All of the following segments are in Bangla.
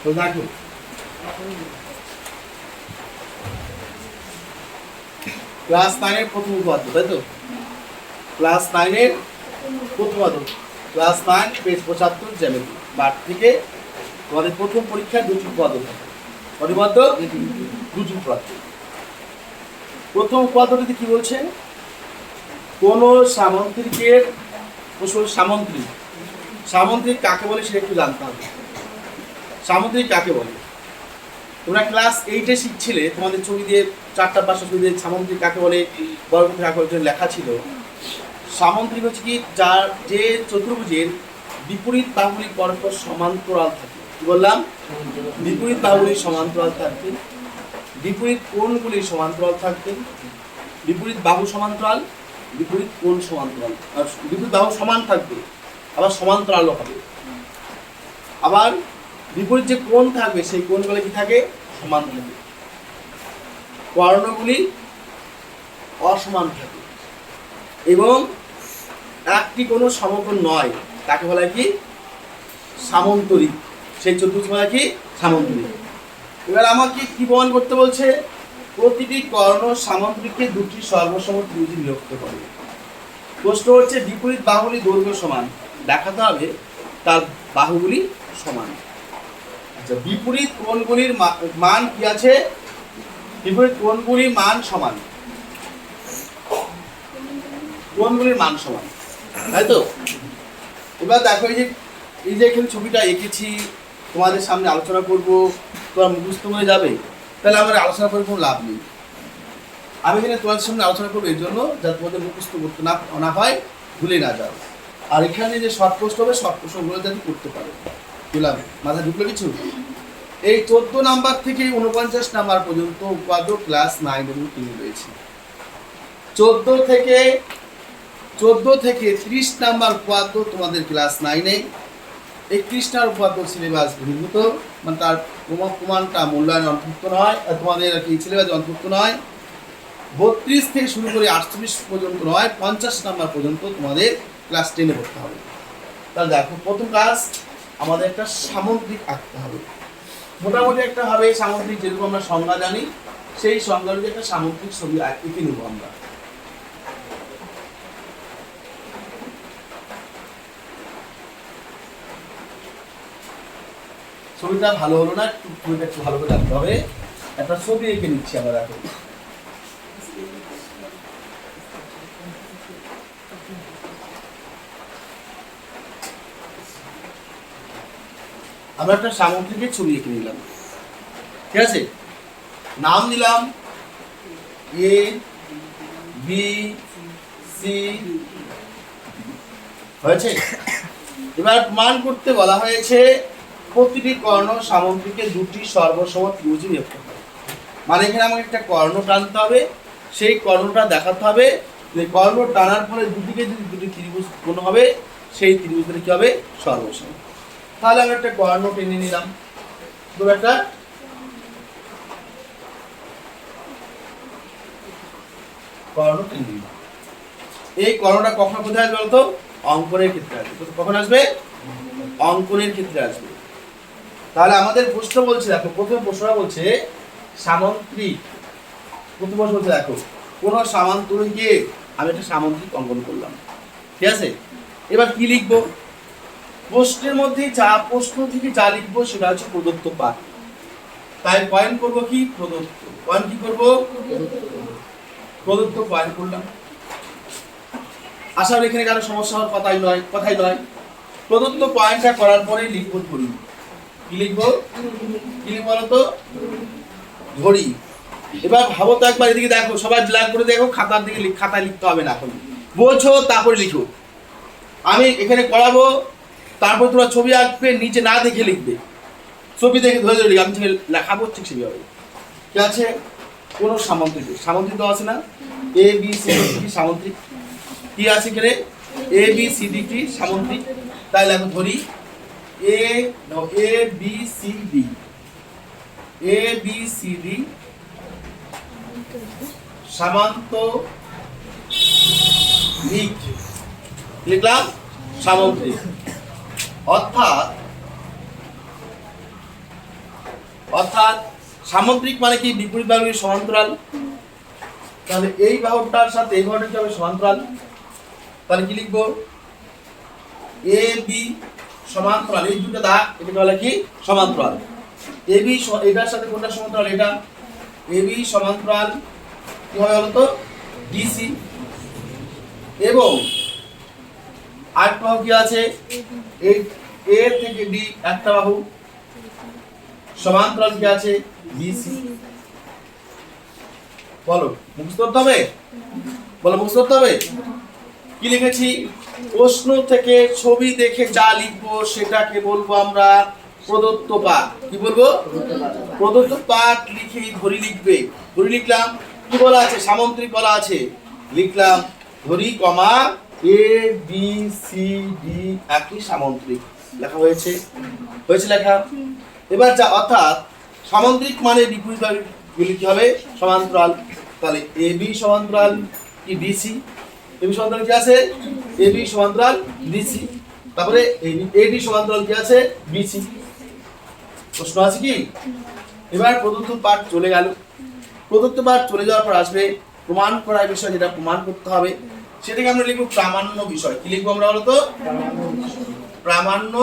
তো দেখো ক্লাস 9 এর প্রথম উপাদ্য, তাই তো? ক্লাস 9 এর প্রথম উপাদ্য, ক্লাস 9 পেজ 75 জ্যামিতি পাঠ থেকে তোমাদের প্রথম পরীক্ষায় দুটি উপাদ্য থাকে। কত উপাদ্য? দুটি উপাদ্য। প্রথম উপাদ্যটিতে কি বলছে? কোন সামন্ত্রিকের সামন্ত্রিক, সামন্ত্রিক কাকে বলে সেটা একটু জানতে হবে। সামন্ত্রিক কাকে বলে? তোমরা ক্লাস 8-এ শিখছিলে, তোমাদের ছবি দিয়ে 4টা 5টা ছবি দিয়ে সামন্ত্রিক কাকে বলে বর্গক্ষেত্রে কাকে বলে লেখা ছিল। সামন্ত্রিক হচ্ছে কি, যার যে চতুর্ভুজের বিপরীত বাহুগুলি পরস্পর সমান্তরাল থাকে। কি বললাম? বিপরীত বাহুগুলি সমান্তরাল থাকবে, বিপরীত কোণগুলি সমান্তরাল থাকবে, বিপরীত বাহু সমান্তরাল, বিপরীত কোণ সমান্তরাল, আর বিপরীত বাহু সমান থাকবে, আবার সমান্তরালও হবে। আবার বিপরীত যে কোণ থাকবে সেই কোণগুলো কি থাকে? সমান থাকে। কর্ণগুলি অসমান থাকে এবং একটি কোনো সমকোণ নয়, তাকে বলা কি? সামন্তরিক। সেই চতুর্ভুজ বলা কি? সামন্তরিক। এবার আমাকে কি প্রমাণ করতে বলছে? প্রতিটি কর্ণ সামন্তরিককে দুটি সর্বসম ত্রিভুজে বিভক্ত করে। প্রশ্ন হচ্ছে বিপরীত বাহুগুলি দৈর্ঘ্য সমান, দেখাতে হবে তার বাহুগুলি সমান। আচ্ছা, বিপরীত কোণগুলির মান কি আছে? বিপরীত কোণগুলির মান সমান, কোণগুলির মান সমান, তাই তো? এবার দেখো, এই যে এখানে ছবিটা এঁকেছি, তোমাদের সামনে আলোচনা করব, তোমার মুখস্থ হয়ে যাবে, তাহলে আমার আলোচনা করে কোনো লাভ নেই। আমি এখানে তোমাদের সামনে আলোচনা করবো এই জন্য, যাতে তোমাদের মুখস্থ করতে না হয়, ভুলে না যাও। আর এখানে যে শর্ট প্রশ্ন হবে, শর্ট প্রশ্নগুলো যাতে করতে পারো। বুঝলাম? মাথায় ঢুকলো কিছু? এই 14 নাম্বার থেকে 49 নাম্বার পর্যন্ত উপাদ্য ক্লাস 9 এবং 10 রয়েছে। 14 থেকে 30 নাম্বার উপাদ্য তোমাদের ক্লাস 9-এ। 31 নাম্বার উপাদ্য সিলেবাস বহির্ভূত, মানে তার প্রমাণটা মূল্যায়ন অন্তর্ভুক্ত নয়, তোমাদের আর কি সিলেবাস অন্তর্ভুক্ত নয়। 32 থেকে শুরু করে 48 পর্যন্ত নয়, 50 নাম্বার পর্যন্ত তোমাদের ক্লাস 10-এ পড়তে হবে। তাহলে দেখো, প্রথম কাজ আমাদের একটা সামগ্রিক আঁকতে হবে। মোটামুটি একটা হবে সামগ্রিক, যেরকম আমরা সংজ্ঞা জানি সেই সংজ্ঞার একটা সামগ্রিক ছবি এঁকে নেব আমরা। ছবিটা ভালো হলো না, ছবিটা একটু ভালো করে রাখতে হবে। একটা ছবি এঁকে নিচ্ছি আমরা। এখন আমরা একটা সামগ্রিকের ছবি এঁকে নিলাম, ঠিক আছে? নাম দিলাম এ বি সি, হয়েছে? এবার প্রমাণ করতে বলা হয়েছে প্রতিটি কর্ণ সামগ্রিকে দুটি সর্বসম ত্রিভুজে বিভক্ত হয়। মানে এখানে আমাকে একটা কর্ণ টানতে হবে, সেই কর্ণটা দেখাতে হবে যে কর্ণ টানার ফলে দুদিকে যদি দুটি ত্রিভুজ কোণ হবে, সেই ত্রিভুজের কি হবে? সর্বসম। তাহলে আমি একটা কর্ণ টেনে নিলাম, ধরো একটা কর্ণ টেনে নিলাম। এই কর্ণটা কখন কোথায় আসবে বলতো? অঙ্কনের ক্ষেত্রে আসবে। কখন আসবে? অঙ্কনের ক্ষেত্রে আসবে। তাহলে আমাদের প্রশ্ন বলছে, দেখো প্রথম প্রশ্নটা বলছে সামন্ত্রিক। প্রথম প্রশ্ন বলছে দেখো, কোন সামান্তরিকে আমি একটা সামন্ত্রিক অঙ্কন করলাম, ঠিক আছে? এবার কি লিখবো? প্রশ্নের মধ্যে প্রশ্ন থেকে যা লিখবো সেটা হচ্ছে প্রদত্ত পাঠ। তাই পয়েন্ট করবো কি? প্রদত্ত। পয়েন্ট কি করবো? প্রদত্ত পয়েন্ট করলাম। আশা করি এখানে কারো সমস্যা হওয়ার কথাই নয়। প্রদত্ত পয়েন্টটা করার পরে লিখবো ধরি। কি লিখবো? কি লিখবো বলতো? ধরি। এবার ভাবো তো একবার, এদিকে দেখো, সবাই ব্ল্যাক করে দেখো, খাতায় লিখতে হবে না, এখন বোঝো তারপরে লিখো। আমি এখানে করাবো, তারপর তোমরা ছবি আঁকবে, নিচে না দেখে লিখবে, ছবি দেখে ধরে ধরে আমি লেখাবো ঠিক সেভাবে। কি আছে? কোন সামন্ত্রিক আছে না? এ বি সি ডি সামন্ত্রিক। কি আছে এখানে? এ বি সি ডি টি সামন্ত্রিক। তাই লেখো ধরি এ বি সি ডি, এ বি সি ডি সামান্তরিক। লিখলাম সামন্ত্রিক। অর্থাৎ অর্থাৎ সামুদ্রিক মানে কি বিপরীত বাহুর সমান্তরাল, তাহলে এই বাহুটার সাথে এই বাহুটা কি হবে সমান্তরাল, তাহলে কি লিখবো এ বি সমান্তরাল, এই দুটো দাগ এটাকে বলে কি সমান্তরাল। এ বি এটার সাথে কোনটা সমান্তরাল, এটা এ বি সমান্তরাল কি হবে বলতো ডিসি, এবং আরেকটা বাহু কি আছে এই এ থেকে ডি একটা বাহু সমান্তরাল কি আছে বিসি। বলো মুখস্থ করতে হবে, বলো মুখস্থ করতে হবে। কি লিখেছি, প্রশ্ন থেকে ছবি দেখে যা লিখবো সেটাকে বলবো আমরা প্রদত্ত পাঠ। কি বলবো, প্রদত্ত পাঠ লিখেই ধরি লিখবে। ধরি লিখলাম কি বলা আছে, সামুদ্রিক বলা আছে, লিখলাম ধরি কমা এ বি সি ডি একই সামুদ্রিক, লেখা হয়েছে, হয়েছে লেখা। এবার যা অর্থাৎ সামুদ্রিক মানে বিপরীত গুলি কি হবে সমান্তরাল, তাহলে এ বি সমান্তরাল কি বিসি, এ বি সমান্তরাল কি আছে এ বি সমান্তরাল বিসি, তারপরে এ ডি সমান্তরাল কি আছে বিসি। প্রশ্ন আছে কি, এবার প্রদত্ত পাঠ চলে গেল। প্রদত্ত পাঠ চলে যাওয়ার পর আসবে প্রমাণ করার বিষয়, যেটা প্রমাণ করতে হবে সেটাকে আমরা লিখবো প্রামাণ্য বিষয়। কি লিখবো আমরা বলতো প্রামাণ্য,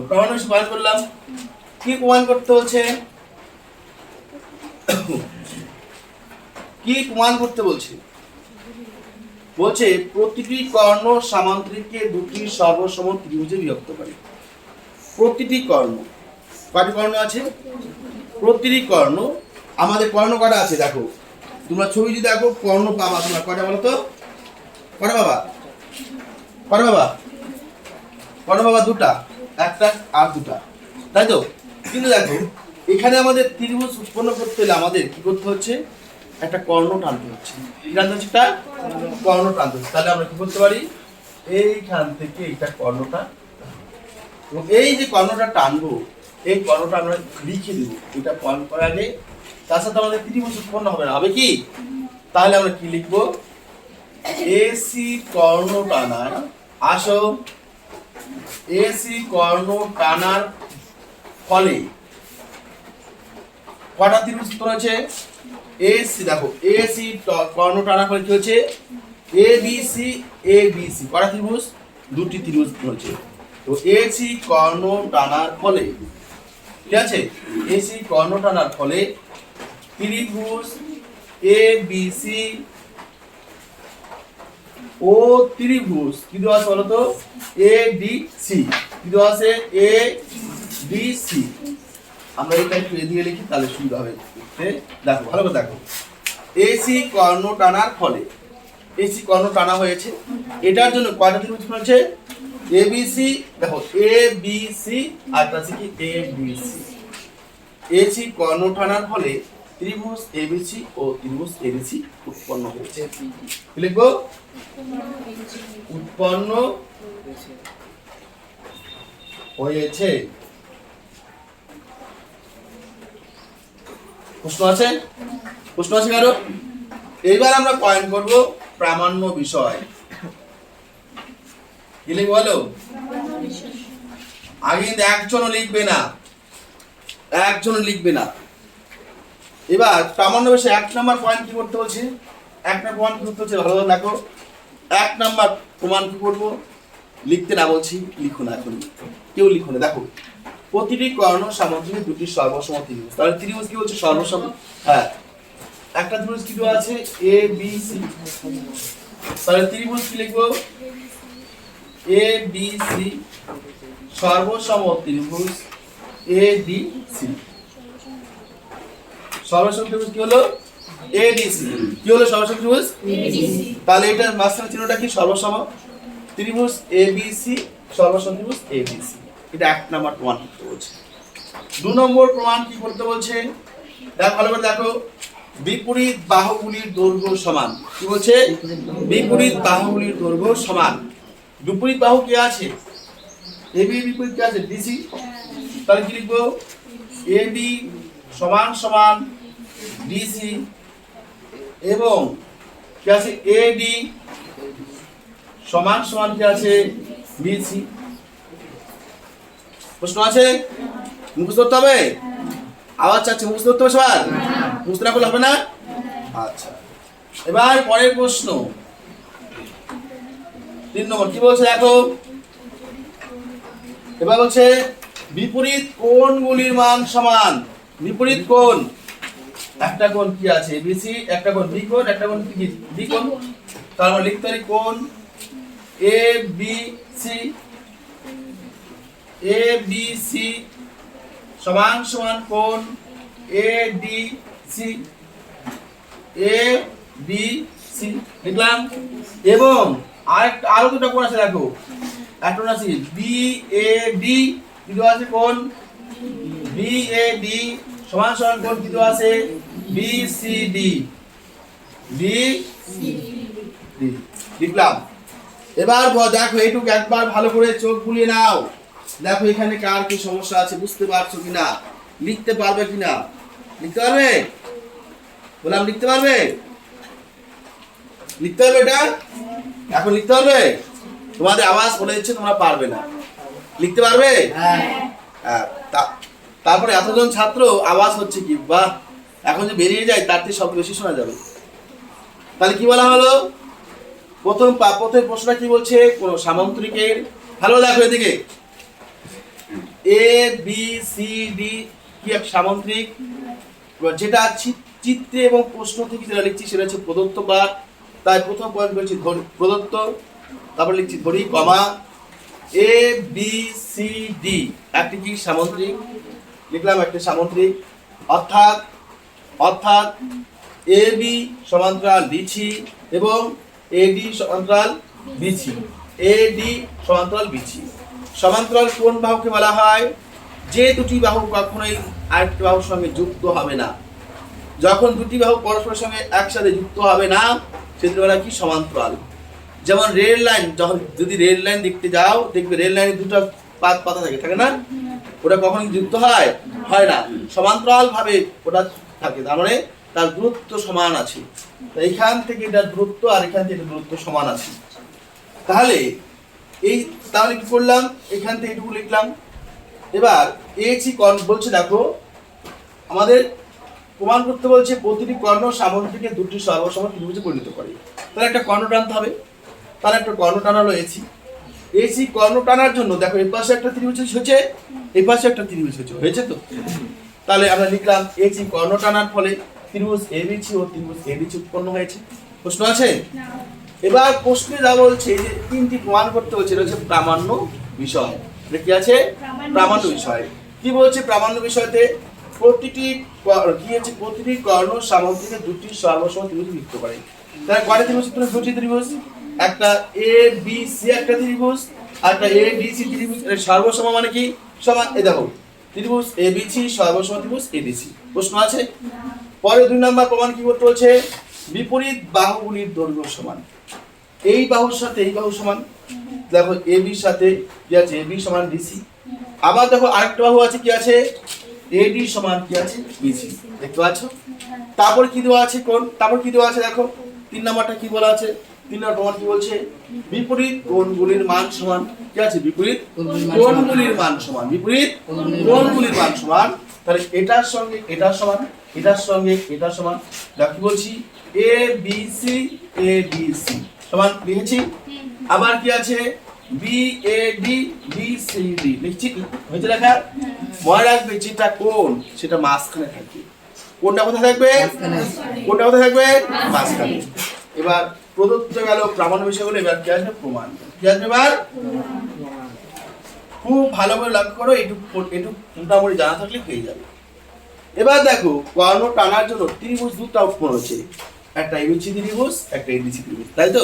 প্রমাণ প্রমাণ করলাম। কি প্রমাণ করতে হচ্ছে, কি প্রমাণ করতে বলছে, বলছে প্রতিটি কর্ণ সামান্তরিককে দুটি সর্বসম ত্রিভুজে বিভক্ত করে। প্রতিটি কর্ণ, কয়টি কর্ণ আছে, প্রতিটি কর্ণ, আমাদের কর্ণ কটা আছে দেখো, তোমরা ছবি যদি দেখো কর্ণ পাবা তোমরা কয়টা বলো তো, কটা বাবা, কটা বাবা, কটা বাবা, দুটা, একটা আর দুটা, তাই তো। কিন্তু দেখো এখানে আমাদের ত্রিভুজ উৎপন্ন করতে হলে আমাদের কি করতে হচ্ছে, একটা কর্ণ টানতে হচ্ছে। কি টানতে হচ্ছে, একটা কর্ণ টানতে হচ্ছে। তাহলে আমরা কি করতে পারি, এইখান থেকে এইটা কর্ণটা, এবং এই যে কর্ণটা টানবো এই কর্ণটা আমরা লিখে দেব, এটা কর্ণ করার আগে, তার সাথে আমাদের ত্রিভুজ উৎপন্ন হবে না, হবে কি, তাহলে আমরা কি লিখবো, এসি কর্ণ টানার, আসো এসি কর্ণ টানার ফলে কটা ত্রিভুজ উৎপন্ন হয়েছে, এসি দেখো এসি কর্ণ টানার ফলে কি হচ্ছে এ বি সি, কটা ত্রিভুজ, দুটি ত্রিভুজ উৎপন্ন হয়েছে। তো এসি কর্ণ টানার ফলে, ঠিক আছে, এসি কর্ণ টানার ফলে ত্রিভুজ এ বি সি ও ত্রিভুজ কি দেওয়া আছে বলতো এ ডি সি, কি দেওয়া আছে এ ডি সি। আমরা এটা একটু এদিকে লিখি তাহলে সুবিধা হবে, দেখো ভালো করে দেখো, এসি কর্ণ টানার ফলে, এসি কর্ণ টানা হয়েছে, এটার জন্য কয়টা ত্রিভুজ হয়েছে এ বি সি, দেখো এ বি সি আর একটা আছে কি এ বি সি। এসি কর্ণ টানার ফলে ত্রিভুজ এবিসি ও ত্রিভুজ এডিসি উৎপন্ন হয়েছে। কি লিখবো, উৎপন্ন হয়েছে। প্রশ্ন আছে, প্রশ্ন আছে কারো? এইবার আমরা পয়েন্ট করব প্রামাণ্য বিষয়। কি লিখবো বলো, আগে কিন্তু একজনও লিখবে না, একজনও লিখবে না। এবার প্রামাণ্য বিষয় 1 নাম্বার পয়েন্ট কি করতে বলছে, 1 নাম্বার পয়েন্ট কি করতে হচ্ছে ভালো দেখো। 1 নাম্বার প্রমাণ কি করবো, লিখতে না বলছি লিখো না, এখন কেউ লিখো না। দেখো প্রতিটি কর্ণ সামগ্রিক দুটি সর্বসম ত্রিভুজ, তাহলে ত্রিভুজ কি হচ্ছে সর্বসম, হ্যাঁ একটা ত্রিভুজ কি দেওয়া আছে এ বি সি, তাহলে ত্রিভুজ কি লিখবো এ বি সি সর্বসম ত্রিভুজ এ ডি সি। সর্বসম ত্রিভুজ কি হলো এডিসি, কি হলো সর্বসম ত্রিভুজ এডিসি, তাহলে এটার মাঝখানে চিহ্নটা কি সর্বসম ত্রিভুজ এবিসি, সর্বসম ত্রিভুজ এডিসি। এটা 1 নাম্বার প্রমাণ করতে বলছে। 2 নম্বর প্রমাণ কি করতে বলছে, দেখো ভালো করে দেখো, বিপরীত বাহুগুলির দৈর্ঘ্য সমান। কি বলছে, বিপরীত বাহুগুলির দৈর্ঘ্য সমান। বিপরীত বাহু কি আছে এবি, বিপরীত কি আছে ডিসি, তাহলে কি লিখবো এবি সমান সমান ডিসি, এবং কি আছে এডি সমান সমান কি আছে বিসি। প্রশ্ন আছে? মুখস্থ করতে হবে? আওয়াজ চাচ্ছি, মুখস্থ করতে হবে সবার? মুখস্থ না করলে হবে না? আচ্ছা, এবার পরের প্রশ্ন 3 নম্বর কি বলছে দেখো। এবার বলছে বিপরীত কোণগুলির মান সমান। বিপরীত কোণ, একটা কোণ কি আছে এবিসি, একটা কোণ বি কোণ, একটা কোণ কি বি কোণ। তার মানে লিখতে পারি কোণ এ বি সি সমান সমান কোণ এ ডি সি লিখলাম। এবং আরো দুটো কোণ আছে দেখো, একটা আছে বি এ ডি, কিন্তু আছে কোণ বি এ ডি সমান সমান কোণ কিন্তু আছে বি সি ডি লিখলাম। এবার দেখো এইটুকু একবার ভালো করে চোখ বুলিয়ে নাও, দেখো এখানে কার কি সমস্যা আছে বুঝতে পারছো কিনা, লিখতে পারবে কিনা। লিখতে পারবে? বললাম লিখতে পারবে? লিখতে পারবে? এটা এখন লিখতে পারবে? তোমাদের আওয়াজ বলে দিচ্ছে তোমরা পারবে না। লিখতে পারবে? হ্যাঁ। তারপরে এতজন ছাত্র আওয়াজ হচ্ছে কি বাহ, এখন যে বেরিয়ে যায় তার থেকে শব্দ বেশি শোনা যাবে। তাহলে কি বলা হলো? প্রথম প্রশ্নটা কি বলছে? কোন সামান্তরিকের, ভালো দেখো এদিকে, এ বি সি ডি কি এক সামান্তরিক, যেটা চিত্রে এবং প্রশ্ন থেকে যেটা লিখছি সেটা হচ্ছে প্রদত্ত বার। তাই প্রথম পয়েন্ট বলছি প্রদত্ত, তারপর লিখছি ধরি কমা এ বি সি ডি একটি কি সামান্তরিক, লিখলাম একটা সামান্তরিক, অর্থাৎ এ বি সমান্তরাল বিসি এবং এডি সমান্তরাল বিসি, এডি সমান্তরাল বিসি। সমান্তরাল কোন বাহুকে বলা হয়? যে দুটি বাহু কখনোই আরেকটি বাহুর সঙ্গে যুক্ত হবে না। যখন দুটি বাহু পরস্পরের সঙ্গে একসাথে যুক্ত হবে না সেগুলো বলা কি? সমান্তরাল। যেমন রেল লাইন, যখন যদি রেল লাইন দেখতে যাও দেখবে রেল লাইনে দুটো পাতা থাকে না? ওটা কখনো যুক্ত হয় না, সমান্তরাল ভাবে ওটা থাকে, তার মানে তার দূরত্ব সমান আছে। এইখান থেকে এটার দূরত্ব আর এখান থেকে এটার দূরত্ব সমান আছে। তাহলে কি করলাম? এখান থেকে এটুকু লিখলাম। এবার এইচি কর্ণ বলছে দেখো আমাদের প্রমাণ করতে বলছে প্রতিটি কর্ণ সামান্তরিকের দুটি সর্বসম ত্রিভুজে পরিণত করে। তাহলে একটা কর্ণ টানতে হবে, তাহলে একটা কর্ণ টানা হলো এসি কর্ণ টানার জন্য দেখো এই পাশে একটা ত্রিভুজ হয়েছে, এই পাশে একটা ত্রিভুজ হয়েছে তো। তাহলে আমরা লিখলাম এসি কর্ণ টানার ফলে ত্রিভুজ এবিসি ও ত্রিভুজ এডিসি উৎপন্ন হয়েছে। প্রশ্ন আছে? এবার প্রশ্নে যা বলছে যে তিনটি প্রমাণ করতে হচ্ছে, এটা হচ্ছে প্রামাণ্য বিষয়। এটা কি আছে? প্রামাণ্য বিষয়। কি বলছে প্রামাণ্য বিষয়তে? প্রতিটি কর্ণ সামান্তরিকের দুটি সর্বসম ত্রিভুজ যুক্ত করে। তাহলে কয়টা ত্রিভুজ? দুটি ত্রিভুজ, একটা এ বি সি একটা ত্রিভুজ, আর একটা এ ডি সি ত্রিভুজ। এর সর্বসম মানে কি? সমান। এই দেখো ত্রিভুজ এবিসি সর্বসম ত্রিভুজ এডিসি। প্রশ্ন আছে? পরে 2 নম্বর প্রমাণ কি করতে হচ্ছে? বিপরীত বাহুগুলির দৈর্ঘ্য সমান। এই বাহুর সাথে এই বাহু সমান। দেখো এবির সাথে কি আছে? এবি সমান ডিসি। আবার দেখো আরেকটা বাহু আছে কি আছে? এডি সমান কি আছে? বিসি। দেখতে পাচ্ছ? তারপর কি দেওয়া আছে? কোণ। তারপর কি দেওয়া আছে দেখো 3 নম্বরটা কি বলা আছে? 3 নম্বর প্রমাণ কি বলছে? বিপরীত কোণগুলির মান সমান। কি আছে? বিপরীত কোণগুলির মান সমান। বিপরীত কোণগুলির মান সমান। তাহলে এটার সঙ্গে এটার সমান, এটার সঙ্গে এটার সমান। দেখো কি বলছি? A B C A B C সমান লিখেছি। আবার কি আছে? B A D B C D লিখছি। হয়েছে লেখা? মনে রাখবে যেটা কোণ সেটা মাঝখানে থাকবে। কোনটা কোথায় থাকবে? কোনটা কোথায় থাকবে? মাঝখানে। এবার প্রদত্ত গেল প্রামাণ্য বিষয়গুলো। এবার কি আসবে? প্রমাণ। কি আসবে এবার? খুব ভালো করে লক্ষ্য করো, একটু মোটামুটি জানা থাকলে পেয়ে যাবে। এবার দেখো কর্ণ টানার জন্য ত্রিভুজ দুটো উৎপন্ন হচ্ছে, একটা এবিসি ত্রিভুজ, একটা এডিসি ত্রিভুজ, তাই তো?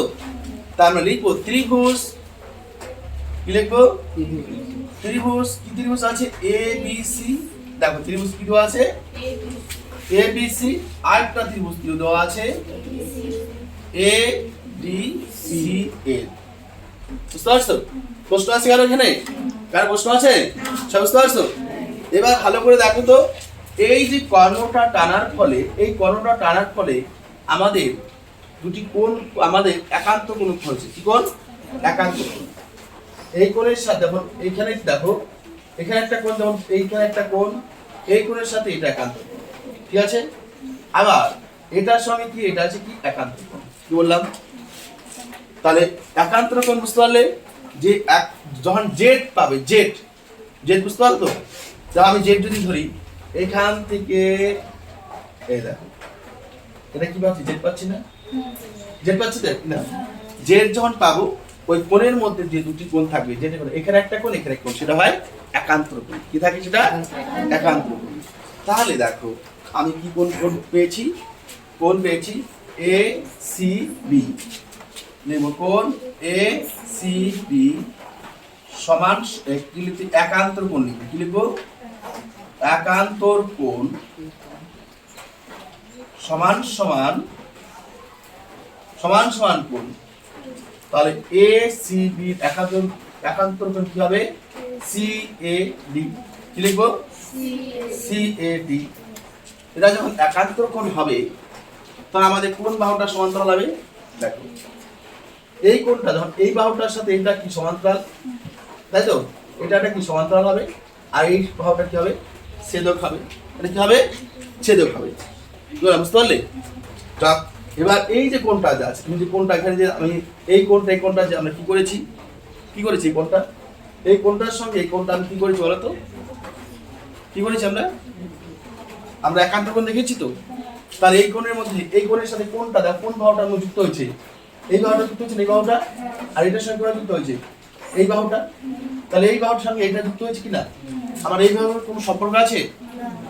তা আমরা লিখবো ত্রিভুজ। কি লিখবো? ত্রিভুজ। কি ত্রিভুজ আছে? A B C. দেখো ত্রিভুজ কি দেওয়া আছে? A B C. আরেকটা ত্রিভুজ কি দেওয়া আছে? A D C L. বুঝতে পারছো? প্রশ্ন আছে কারো এখানে? কার প্রশ্ন আছে? সব বুঝতে পারছো? এবার ভালো করে দেখো তো, এই যে কর্ণটা টানার ফলে আমাদের দুটি কোণ, আমাদের একান্ত কোণ হয়েছে। কি কোণ? একান্ত কোণ। এই কোণের সাথে দেখো এইখানে দেখো এখানে একটা কোণ, যেমন এইখানে একটা কোণ, এই কোণের সাথে এটা একান্ত কোণ, ঠিক আছে। আবার এটার সঙ্গে কি এটা আছে কি একান্ত কোণ, কি বললাম? তাহলে একান্ত কোণ বুঝতে পারলে যে যখন জেড পাবে, জেড জেড বুঝতে পারলো তো? যা আমি জেড যদি ধরি এখান থেকে, এই দেখো এটা কি পাচ্ছি, জেড পাচ্ছি না? জেড পাচ্ছি তো না? জেড যখন পাবো ওই কোণের মধ্যে যে দুটি কোণ থাকবে, যেটা এখানে একটা কোণ এখানে একটা কোণ, সেটা হয় একান্তর কোণ। কি থাকে সেটা? একান্তর কোণ। তাহলে দেখো আমি কি কোণ পেয়েছি? কোণ পেয়েছি এ সি বি। নেব কোণ এ সি বি সমান কি লিখছি? একান্তর কোণ লিখবো। কি লিখবো? একান্তর কোণ সমান সমান সমান সমান কোণ। তাহলে এ সি বি একান্তর কোণ কি হবে? C A D. কি লিখবো? C A D. এটা যখন একান্তর কোণ হবে তখন আমাদের কোন বাহুটা সমান্তরাল হবে? দেখো এই কোণটা যখন এই বাহুটার সাথে এটা কি সমান্তরাল, তাই তো? এটা কি সমান্তরাল হবে, আর এই বাহুটা কি হবে? ছেদক হবে। এটা কি হবে? ছেদক হবে। বুঝতে পারলে? এবার এই যে কোণটা যে আছে, তুমি যে কোণটা এখানে যে আমি এই কোণটা যে আমরা কি করেছি এই কোণটা, এই কোণটার সঙ্গে এই কোণটা আমি কি করেছি বলো তো? কি করেছি আমরা একান্ত কোণ দেখেছি তো। তাহলে এই কোণের মধ্যে এই কোণের সাথে কোণটা দেখো, কোন বাহুটা যুক্ত হয়েছে? এই বাহুটা যুক্ত হয়েছে, এই বাহুটা, আর এটার সঙ্গে কোনটা যুক্ত হয়েছে? এই বাহুটা। তাহলে এই বাহুর সঙ্গে এটা যুক্ত হয়েছে কিনা? আমার এই বাহুর কোনো সম্পর্ক আছে?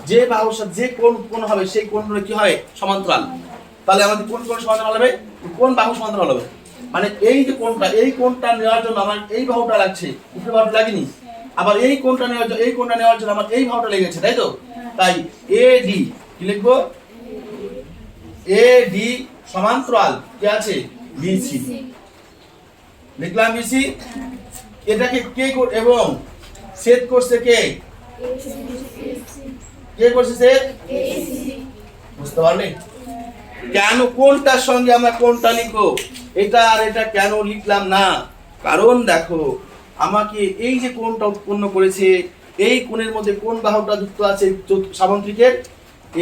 যে বাহুর সাথে যে কোণ হবে সেই কোণগুলো কি হয়? সমান্তরাল। তাহলে আমাদের কোন সমান্তরাল হবে? কোন বাহু সমান্তরাল হবে? মানে এই যে কোণটা, এই কোণটা নেওয়ার জন্য আমার এই বাহুটা লাগছে, উপরে বাহুটা লাগেনি। আবার এই কোণটা নেওয়ার জন্য আমার এই বাহুটা লেগেছে, তাই তো? তাই এ ডি কি লিখবো? এ ডি সমান্তরাল কি আছে? বিসি। লিখলাম বিসি। এটাকে কে এবং ছেদ করছে কে? কে করছে ছেদ? বুঝতে পারলে? কেন কোনটার সঙ্গে আমরা কোনটা লিখবো? এটা আর এটা কেন লিখলাম না? কারণ দেখো আমাকে এই যে কোণটা উৎপন্ন করেছে, এই কোণের মধ্যে কোন বাহুটা যুক্ত আছে? সামন্ত্রিকের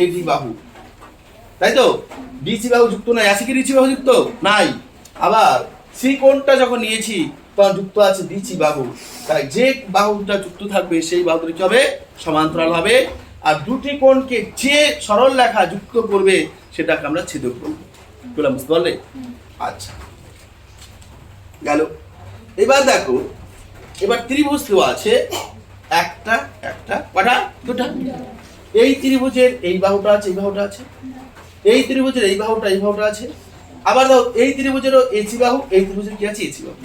এডি বাহু, তাই তো? ডিসি বাহু যুক্ত নাই, আছে কি ডিসি বাহু যুক্ত নাই? আবার সি কোণটা যখন নিয়েছি তখন যুক্ত আছে ডিসি বাহু। তাই যে বাহুটা যুক্ত থাকবে সেই বাহুটা কি হবে? সমান্তরাল হবে। আর দুটি কোণকে যে সরল রেখা যুক্ত করবে সেটাকে আমরা ছেদক বলবো। বললাম, বুঝতে পারলে? আচ্ছা, গেল। এবার দেখো, এবার ত্রিভুজ দেওয়া আছে একটা কটা? দুটা। এই ত্রিভুজের এই বাহুটা আছে, এই বাহুটা আছে। এই ত্রিভুজের এই বাহুটা আছে। আবার দাও এই ত্রিভুজেরও এসি বাহু, এই ত্রিভুজের কি আছে? এসি বাহু।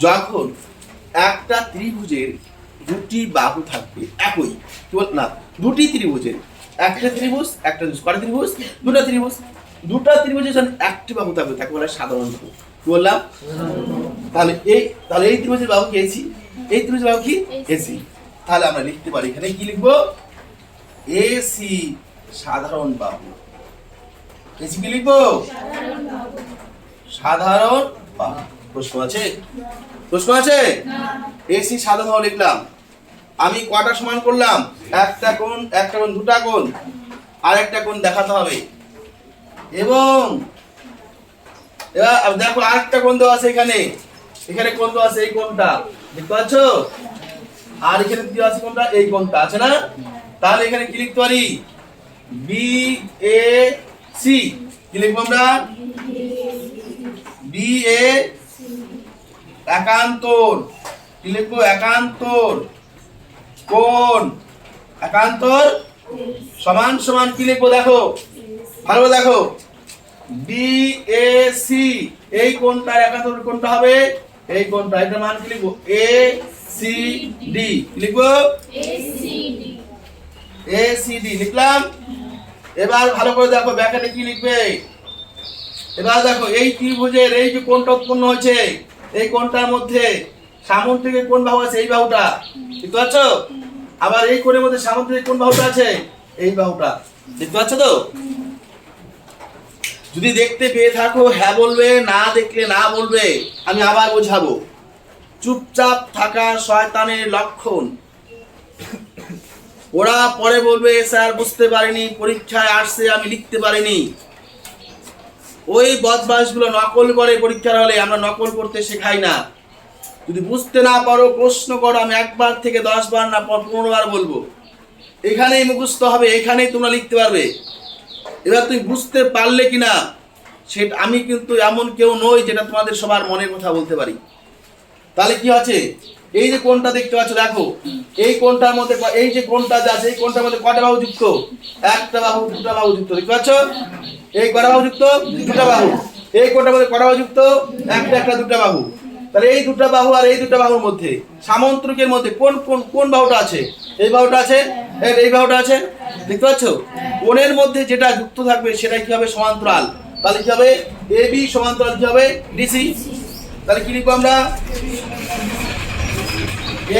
যখন একটা ত্রিভুজের দুটি বাহু থাকবে একই, কি বল না, দুটি ত্রিভুজের একটা ত্রিভুজ কটা ত্রিভুজ? দুটা ত্রিভুজের যখন একটি বাহু থাকবে তাকে বলা হয় সাধারণ বাহু। কি বললাম? তাহলে এই ত্রিভুজের বাহু কি এসি, এই ত্রিভুজের বাহু কি এসি। তাহলে আমরা লিখতে পারি এখানে কি লিখবো? এসি সাধারণ বাহু। এসি কি লিখবো? সাধারণ বাহু। প্রশ্ন আছে? এসি সাধারণ বাহু লিখলাম। আমি কটা সমান করলাম? একটা কোণ, দুটা কোণ, আর একটা কোণ দেখাতে হবে। এবং এবার দেখো আরেকটা কোণ দেওয়া আছে এখানে কোণ দেওয়া আছে, এই কোণটা দেখতে পাচ্ছ? আর এখানে কি আছে? কোণটা, এই কোণটা আছে না? তাহলে এখানে কি লিখতে পারি? B A C. কি লিখবো আমরা? বি এ একান্তর। কি লিখবো? একান্তর কোণ। একান্তর সমান সমান কি লিখবো? দেখো ভালো দেখো, বি এ সি। এই কোণটার একান্তর কোণটা হবে এই কোণটা। এটার মান কি লিখবো? A C D. কি লিখবো? এ সি ডি লিখলাম। এবার ভালো করে দেখো ব্যাকেটে কি লিখবে। এবার দেখো এই ত্রিভুজের এই যে কোণটা উৎপন্ন হয়েছে, এই কোণটার মধ্যে সামন্তিকের কোন বাহু আছে? এই বাহুটা, দেখতে পাচ্ছ? আবার এই কোণের মধ্যে সামন্তিকের কোন বাহুটা আছে? এই বাহুটা, দেখতে পাচ্ছ তো? যদি দেখতে পেয়ে থাকো হ্যাঁ বলবে, না দেখলে না বলবে। আমি আবার বোঝাবো। চুপচাপ থাকা শয়তানের লক্ষণ। ওরা পরে বলবে স্যার বুঝতে পারিনি, পরীক্ষায় আসছে আমি লিখতে পারিনি। ওই বদমাশগুলো নকল করে পরীক্ষার হলে। আমরা নকল করতে শেখাই না। যদি বুঝতে না পারো প্রশ্ন করো, আমি 1 বার থেকে 10 বার না 15 বার বলবো। এখানেই মুখস্থ হবে, এখানেই তোমরা লিখতে পারবে। এবার তুমি বুঝতে পারলে কিনা সেটা, আমি কিন্তু এমন কেউ নই যেটা তোমাদের সবার মনের কথা বলতে পারি। তাহলে কি আছে, এই যে কোণটা দেখতে পাচ্ছ, দেখো এই কোণটার মধ্যে, এই যে কোণটা যে আছে এই কোণটার মধ্যে কয়টা বাহু যুক্ত? একটা বাহু, দুটা বাহু যুক্ত। দেখতে পাচ্ছ, এই কয়টা বাহু যুক্ত? দুটা বাহু। এই কোণটার মধ্যে কয়টা বাহু যুক্ত? একটা দুটা বাহু। তাহলে এই দুটা বাহু আর এই দুটা বাহুর মধ্যে, সামন্ত্রিকের মধ্যে কোন কোন কোন বাহুটা আছে? এই বাহুটা আছে, এই বাহুটা আছে। দেখতে পাচ্ছ, কোণের মধ্যে যেটা যুক্ত থাকবে সেটা কি হবে? সমান্তরাল। তাহলে কি হবে? এবি সমান্তরাল কি হবে? ডিসি। তাহলে কি লিখবো আমরা?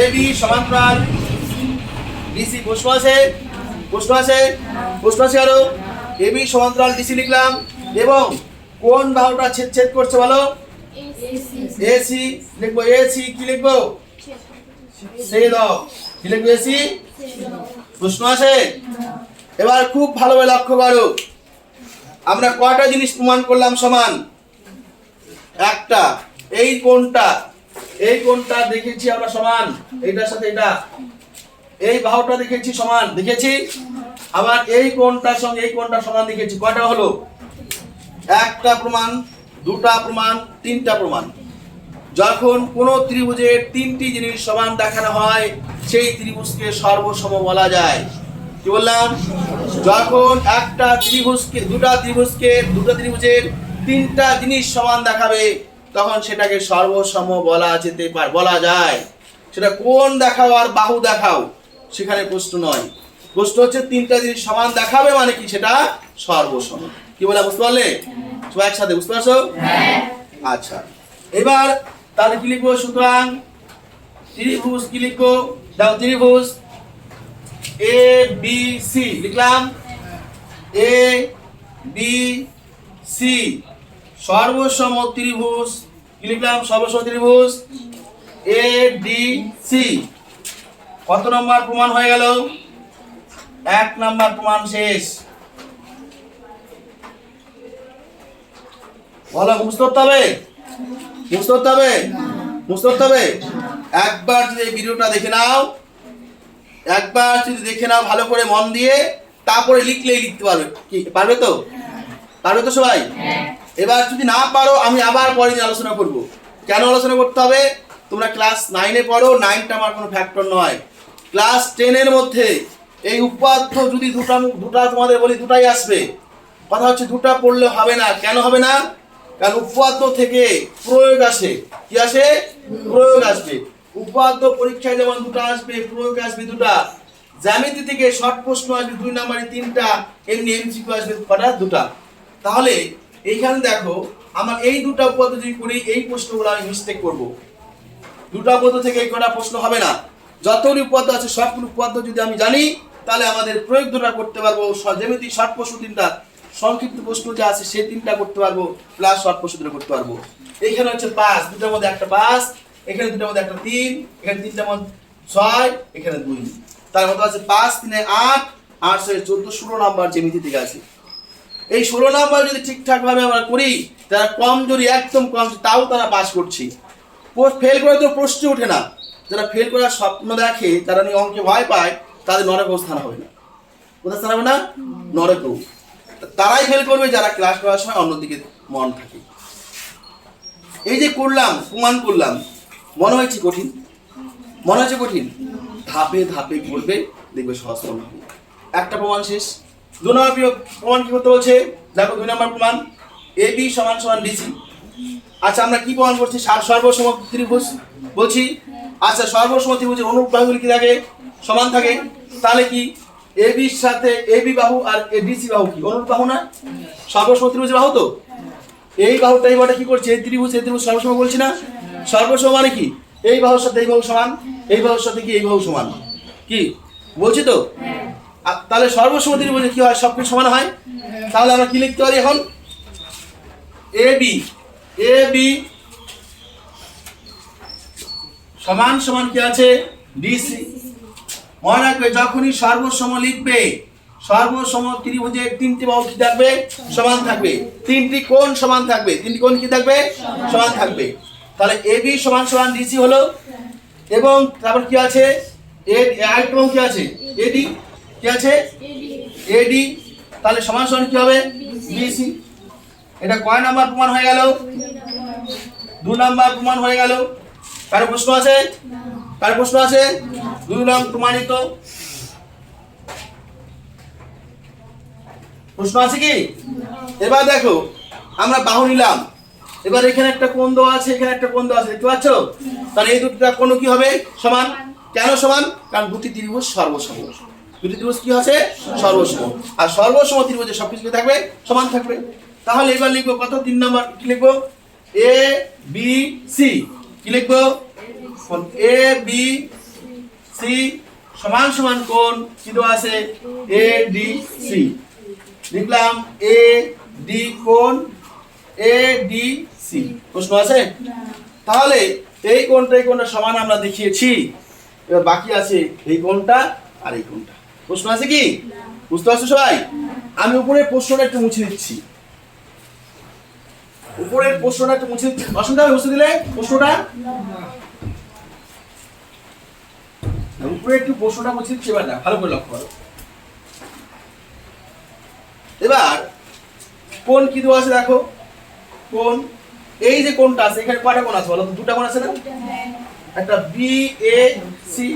এবি সমান্তরাল ডিসি। প্রশ্ন আছে, প্রশ্ন আছে, প্রশ্ন আছে আরো। এবি সমান্তরাল ডিসি লিখলাম। এবং কোন বাহুটা ছেদ ছেদ করছে বলো? এসি লিখবো। এসি কি লিখবো? ছেদক। কি লিখবো? এসি। প্রশ্ন আছে। এবার খুব ভালোভাবে লক্ষ্য করো, আমরা কয়টা জিনিস প্রমাণ করলাম সমান? একটা। এই কোণটা, এই কোণটা দেখেছি আমরা সমান, এইটার সাথে এটা। এই বাহুটা দেখেছি সমান, দেখেছি। আবার এই কোণটার সঙ্গে এই কোণটা সমান দেখেছি। কয়টা হলো? একটা প্রমাণ, দুটা প্রমাণ, তিনটা প্রমাণ। যখন কোনো ত্রিভুজের তিনটি জিনিস সমান দেখানো হয় সেই ত্রিভুজকে সর্বসম বলা যায়। কি বললাম? যখন একটা ত্রিভুজকে, দুটা ত্রিভুজের তিনটা জিনিস সমান দেখাবে তখন সেটাকে সর্বসম বলা যেতে পারে, বলা যায়। সেটা কোণ দেখাও আর বাহু দেখাও, সেখানে প্রশ্ন নয়। প্রশ্ন হচ্ছে তিনটা জিনিস সমান দেখাবে মানে কি? সেটা সর্বসম। কি বলে বুঝতে পারলে? সবাই একসাথে বুঝতে পারছো? আচ্ছা, এবার তাহলে কি লিখবো? সুতরাং ত্রিভুজ কি লিখবো? দাও, ত্রিভুজ এ বি সি লিখলাম। এ বি সি সর্বসম ত্রিভুজ। কি লিখলাম? সর্বসম ত্রিভুজ এ ডি সি। কত নম্বর প্রমাণ হয়ে গেল? 1 নম্বর প্রমাণ শেষ। বলো, মুখস্থ করতে হবে? মুখস্থ করতে হবে? মুখস্থ করতে হবে? একবার যদি এই ভিডিওটা দেখে নাও, একবার যদি দেখে নাও ভালো করে মন দিয়ে, তারপরে লিখলেই লিখতে পারবে। কি পারবে তো? পারবে তো সবাই? এবার যদি না পারো আমি আবার পরে দিন আলোচনা করব। কেন আলোচনা করতে হবে? তোমরা ক্লাস 9-এ পড়ো, 9টা আমার কোনো ফ্যাক্টর নয়। ক্লাস 10-এর মধ্যে এই উপাত্ত যদি দুটা তোমাদের বলি, দুটাই আসবে। কথা হচ্ছে দুটা পড়লে হবে না। কেন হবে না? কারণ উপাত্ত থেকে প্রয়োগ আসে। কি আসে? প্রয়োগ আসবে। উপাত্ত পরীক্ষায় যেমন দুটা আসবে, প্রয়োগ আসবে দুটা। জ্যামিতি থেকে শর্ট প্রশ্ন আসবে 2 নম্বরে 3টা, এমনি এমসিকিউ আসবে কটা? দুটা। তাহলে এইখানে দেখো, আমার এই দুটা উপাত্ত যদি করি এই প্রশ্নগুলো আমি মিস্টেক করব। দুটা উপাত্ত থেকে এই কটা প্রশ্ন হবে না। যতগুলি উপাত্ত আছে সবগুলো উপাত্ত যদি আমি জানি তাহলে আমাদের প্রয়োগ দুটা করতে পারবো। জ্যামিতি শর্ট প্রশ্ন 3টা, সংক্ষিপ্ত প্রশ্ন যা আছে সেই 3টা করতে পারবো, প্লাস শর্ট প্রশ্ন 2টা করতে পারবো। এইখানে হচ্ছে 5, দুটার মধ্যে একটা 5, এখানে দুটার মধ্যে একটা 3, এখানে 3টার মধ্যে 6, এখানে 2। তার মধ্যে আছে 5 3 8, 8 6 14, 16 নাম্বার জ্যামিতি থেকে আছে। এই 16 নাম্বার যদি ঠিকঠাক ভাবে আমরা করি, যারা কমজোরি, একদম কম, তাও তারা পাস করছি। ফেল করে তো প্রশ্ন ওঠে না। যারা ফেল করার স্বপ্ন দেখে, যারা নিয়ে অঙ্কে ভয় পায়, তাদের নরক স্থান হবে না। কোথায় স্থান হবে না? নরকেও। তারাই ফেল করবে যারা ক্লাস করার সময় অন্যদিকে মন থাকে। এই যে করলাম, প্রমাণ করলাম, মনে হয়েছে কঠিন? মনে হয়েছে কঠিন? ধাপে ধাপে করবে, দেখবে সহজ মনে হবে। একটা প্রমাণ শেষ। 2 নম্বর প্রমাণ কি করতে বলছে? দেখো 2 নম্বর প্রমাণ এ বি সমান সমান ডিসি। আচ্ছা, আমরা কি প্রমাণ করছি? সর্বসম ত্রিভুজ বলছি। আচ্ছা, সর্বসম ত্রিভুজের অনুরূপ বাহুগুলি কি থাকে? সমান থাকে। তাহলে কি এ বির সাথে এ বি বাহু আর এ ডিসি বাহু কি অনুরূপ বাহু না? সর্বসম ত্রিভুজের বাহু তো। এই বাহুটা এই বাহুটা কি করছে? এই ত্রিভুজ সর্বসম বলছি না? সর্বসম মানে কি? এই বাহুর সাথে এই বাহু সমান, এই বাহুর সাথে কি এই বাহু সমান। কি বলছি তো? তাহলে সর্বসম ত্রিভুজে কি হয়? সবকিছু সমান হয়। তাহলে আমরা কি লিখতে পারি এখন? এ বি সমান সমান কি আছে? ডিসি। মনে রাখবে যখনই সর্বসম লিখবে, সর্বসম ত্রিভুজের তিনটি বাহু কি থাকবে? সমান থাকবে। তিনটি কোণ সমান থাকবে। তিনটি কোণ কি থাকবে? সমান থাকবে। তাহলে এবি সমান সমান ডিসি হলো, এবং তারপর কি আছে? আরেকটা কি আছে? এডি কি আছে? এডি। তাহলে সমান সমান কি হবে? বিসি। এটা কয় নাম্বার প্রমাণ হয়ে গেল? 2 নাম্বার প্রমাণ হয়ে গেল। কারো প্রশ্ন আছে? কারো প্রশ্ন আছে? 2 নং প্রমাণিত। প্রশ্ন আছে কি? এবার দেখো, আমরা বাহু নিলাম, এবার এখানে একটা কোণ দেওয়া আছে, এখানে একটা কোণ দেওয়া আছে, দেখতে পাচ্ছ? তাহলে এই দুটো কোণ কি হবে? সমান। কেন সমান? কারণ দুটি ত্রিভুজ সর্বসম। দুটি ত্রিভুজ কি আছে? সর্বসম। আর সর্বসম ত্রিভুজে সবকিছু কি থাকবে? সমান থাকবে। তাহলে এবার লিখবো কত? 3 নাম্বার কি লিখবো? এ বি সি। কি লিখবো? এ বি সি সমান সমান কোণ কি দেওয়া আছে? A D C. লিখলাম এ ডি কোণ এ ডি সি। প্রশ্ন আছে? তাহলে এই কোণটা সমান আমরা দেখিয়েছি। এবার বাকি আছে এই কোণটা আর এই কোণটা। প্রশ্ন আছে কি? বুঝতে পারছো সবাই? আমি উপরের প্রশ্নটা একটু মুছে দিচ্ছি। উপরের প্রশ্নটা একটু মুছে দিচ্ছি। অসুবিধা হবে মুছে দিলে প্রশ্নটা? উপরে একটু প্রশ্নটা মুছে দিচ্ছি। এবার না, ভালো করে লক্ষ্য করো। এবার কোণ কি দেওয়া আছে দেখো। কোণ, এই যে কোণটা আছে, এখানে কয়টা কোণ আছে বলো তো? 2টা কোণ আছে না? একটা B A C,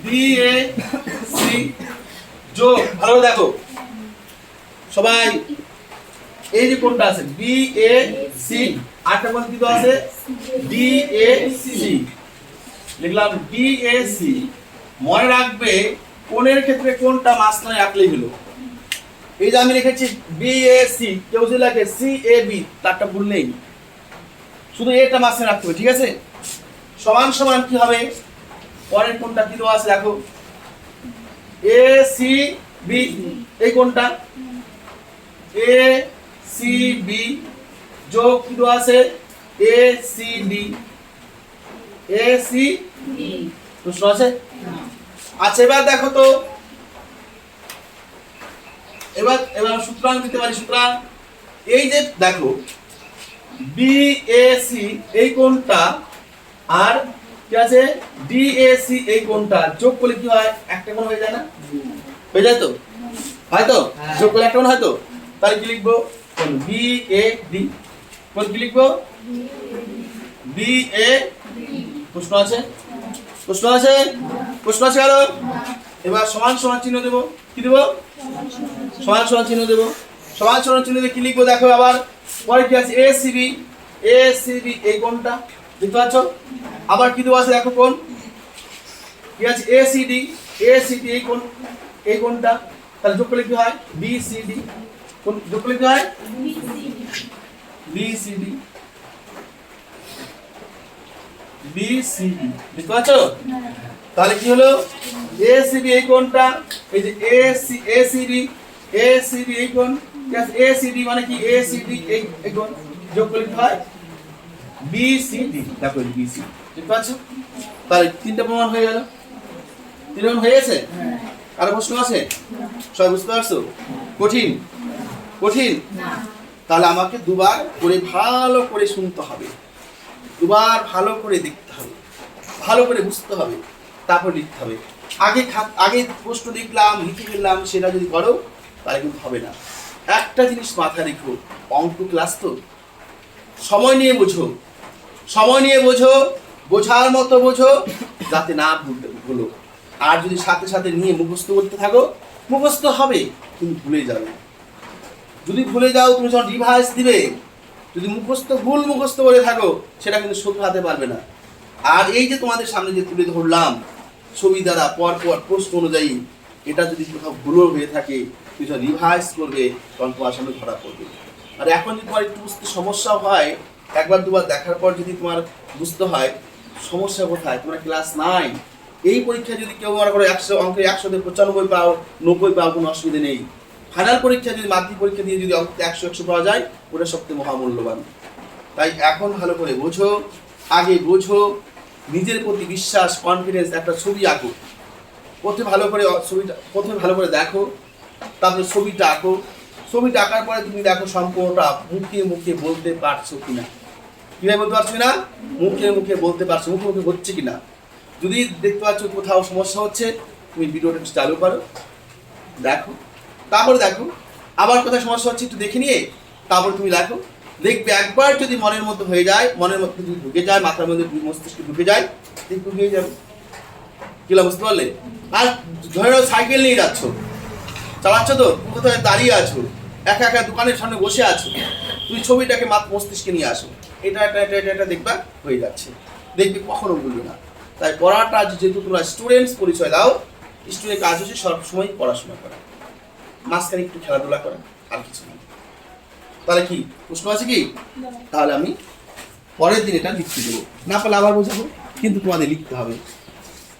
B A C যোগ, ভালো করে দেখো সবাই, এই যে কোণটা আছে বি এ সি, আরেকটা কোণ কি দেওয়া আছে? D A C. লিখলাম ডি এ সি। মনে রাখবে কোণের ক্ষেত্রে কোণটা মাঝখানে রাখলেই হলো। এই যে আমি লিখেছি বি এ সি, কেউ যদি লাগে সি এ বি, তারটা ভুল নেই, শুধু এটা মাঝখানে রাখতে হবে, ঠিক আছে? সমান সমান কি হবে? পরের কোণটা কি দেওয়া আছে দেখো, এ সি বি। এই কোণটা এ সি বি যোগ কি দেওয়া আছে? A C D. A C D. প্রশ্ন আছে? আচ্ছা, এবার দেখো তো, এবার সূত্রাং দিতে পারি। সূত্রাং এই যে দেখো বি এ সি এই কোণটা আর কি আছে ডি এ সি এই কোণটা যোগ করলে কি হয়? একটা কোণ হয়ে যায় না? হয়ে যায় তো? হয় তো? যোগ করলে একটা কোণ হয় তো? তাহলে কি লিখবো? B A D. কোণ কি লিখবো? B A. প্রশ্ন আছে? প্রশ্ন আছে? প্রশ্ন আছে আরো? এবার সমান সমান চিহ্ন দেবো। কি দেবো? সমান সমান চিহ্ন দেবো। সমান সমান চিহ্ন দিয়ে কি লিখবো দেখো। আবার পরে কি আছে? A C B. A C B এই কোণটা, দেখতে পাচ্ছ? আবার কি দেওয়া আছে দেখো, কোণ কি আছে? A C D. A C D এই কোণ, এই কোণটা, তাহলে যোগ করলে কি হয়? B C D. কোণ যোগ করলে কি হয়? B C D. B C D, দেখতে পাচ্ছ? তাহলে কি হলো? এ সি বি এই কোণটা, এই যে A C D, A C D এই কোণ, ঠিক আছে? এ সি ডি মানে কি? এ সি ডি এই কোণ, যোগ করলে কি হয়? B C D. দেখো বি সি, দেখতে পাচ্ছ? তাহলে 3টা প্রমাণ হয়ে গেল। 3 প্রমাণ হয়ে গেছে। আর প্রশ্ন আছে? সবাই বুঝতে পারছো? কঠিন? কঠিন না। তাহলে আমাকে দুবার করে ভালো করে শুনতে হবে, দুবার ভালো করে দেখতে হবে, ভালো করে বুঝতে হবে, তারপর লিখতে হবে। আগে প্রশ্ন লিখলাম, লিখে ফেললাম, সেটা যদি করো তাহলে কিন্তু হবে না। একটা জিনিস মাথায় রেখো, অঙ্ক ক্লাস তো, সময় নিয়ে বোঝো, সময় নিয়ে বোঝো, বোঝার মতো বোঝো, যাতে না ভুলো। আর যদি সাথে সাথে নিয়ে মুখস্থ করতে থাকো, মুখস্থ হবে কিন্তু ভুলে যাবে। যদি ভুলে যাও, তুমি যখন রিভাইজ দিবে, যদি ভুল মুখস্থ করে থাকো, সেটা কিন্তু শোধরাতে পারবে না। আর এই যে তোমাদের সামনে যে তুলে ধরলাম ছবি দ্বারা পর পর প্রশ্ন অনুযায়ী, এটা যদি কোথাও ভুলও হয়ে থাকে, তুমি যখন রিভাইজ করবে তখন তোমার সামনে ধরা পড়বে। আর এখন যদি তোমার একটু বুঝতে সমস্যা হয়, একবার দুবার দেখার পর যদি তোমার বুঝতে হয় সমস্যা কোথায়, তোমার ক্লাস 9 এই পরীক্ষায় যদি কেউ মনে করো 100 অঙ্কে 100তে 95 পাও, 90 পাও, কোনো অসুবিধা নেই। ফাইনাল পরীক্ষা যদি মাধ্যমিক পরীক্ষা দিয়ে যদি অঙ্কে 100 পাওয়া যায়, ওটা সবচেয়ে মহামূল্যবান। তাই এখন ভালো করে বোঝো, আগে বোঝো, নিজের প্রতি বিশ্বাস, কনফিডেন্স, একটা ছবি আঁকো। প্রথমে ভালো করে দেখো, তারপরে ছবিটা আঁকো। ছবিটা আঁকার পরে তুমি দেখো সম্পূর্ণটা মুখে মুখে বলতে পারছো কিনা। কিভাবে বলতে পারছো কিনা? মুখে মুখে বলতে পারছো, মুখে মুখে হচ্ছে কিনা। যদি দেখতে পাচ্ছ কোথাও সমস্যা হচ্ছে, তুমি ভিডিওটা একটু চালু করো, দেখো, তারপরে দেখো আবার কোথায় সমস্যা হচ্ছে একটু দেখে নিয়ে তারপর তুমি লেখো। দেখবে একবার যদি মনের মধ্যে হয়ে যায়, মনের মধ্যে যদি ঢুকে যায়, মাথার মধ্যে মস্তিষ্কে ঢুকে যায়, একটু হয়ে যাবে। কিলা বুঝতে পারলে? আর ধরে নাও সাইকেল নিয়ে যাচ্ছ, চালাচ্ছ তো, তুমি কোথায় দাঁড়িয়ে আছো, একা একা দোকানের সামনে বসে আছো, তুমি ছবিটাকে মস্তিষ্কে নিয়ে আসো, এটা দেখবা হয়ে যাচ্ছে, দেখবে কখনো ভুলবে না। তাই পড়াটা যেহেতু তোমরা স্টুডেন্টস পরিচয় দাও, স্টুডেন্টের কাজ হচ্ছে সবসময় পড়াশোনা করা, মাঝখানে একটু খেলাধুলা করা, আর কিছু না। তাহলে কি প্রশ্ন আছে কি? তাহলে আমি পরের দিন এটা লিখতে দেবো, না পারলে আবার বোঝাবো, কিন্তু তোমাদের লিখতে হবে,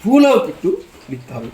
ভুল হোক একটু লিখতে হবে।